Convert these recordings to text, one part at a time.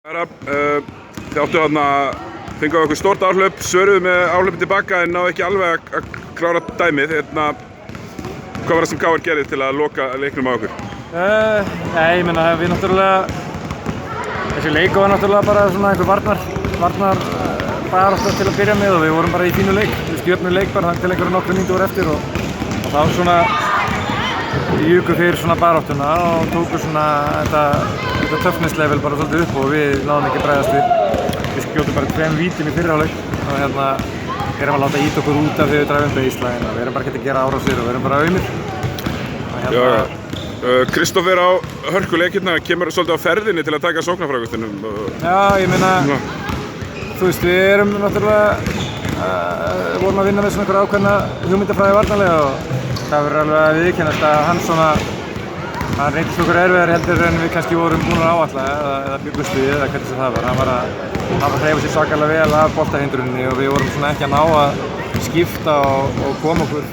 Þið áttu þarna, fenguðu okkur stórt áhlaup, svöruðu með áhlaupið tilbaka en náðu ekki alveg að klára dæmið. Hvað var það sem KR gerði til að loka leiknum á okkur? Nei, ég meina við náttúrulega, þessi leik var náttúrulega bara svona einhver varnar barátta til að byrja með og við vorum bara í fínu leik. Við stjórnum leik bara til einhverja nokkru mínútur eftir og þá svona juku fyrir svona baráttuna og tóku svona þetta toughness level bara svolítið upp og við náðum ekki að bregðast við. Við skjótum bara 2 vítum í fyrri hálfleik og erum að láta ýta okkur út af því við dræfum baseline og við erum bara ekki að gera árásir og við erum bara aumir. Kristófer á hörkuleik kemur svolítið á ferðinni til að taka sóknarfrákvæstunum. Já, ég meina, þú veist, við erum náttúrulega vorum að vinna með svona einhverja ákveðna hugmyndafræði varnarlega og það verður alveg að viðurkennast að hann reyndist okkur erfiðari heldur en við kannski vorum búin að áætla eða byggust við eða hvernig sem það var. Hann var að hreyfa sér svakalega vel af boltahindruninni og við vorum svona ekki að ná að skipta og koma okkur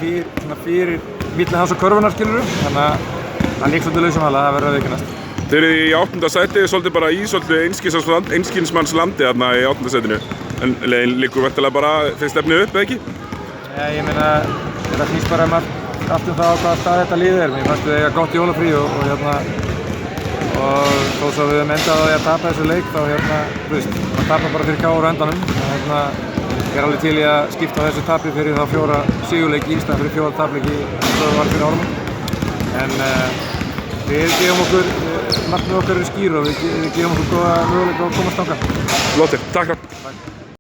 fyrir milli hans og körfunar, skilurðu. Þannig að hann lík svolítið lausum hala, það verður að viðurkennast. Þið eruð í 8. sæti, svolítið bara í svolítið einskismannslandi þarna í 8. sætinu. En leiðin liggur væntanlega bara þegar stefnið upp, eða ekki? Já, ég meina, þetta snýst bara allt það á hvaða stað þetta liðið er. Mér fannst við eiga gott jólafrí og þó svo við höfum endað á því að tapa þessu leik þá þú veist, maður tapar bara fyrir KR á endanum. Ég er alveg til í að skipta þessu tapi fyrir þá 4 sigurleiki í staðinn fyrir 4 tapleiki eins og það var fyrir árum. En við gefum okkur, markmið okkar eru skýr og við gefum okkur góða möguleika að komast þangað. Flottir, takk.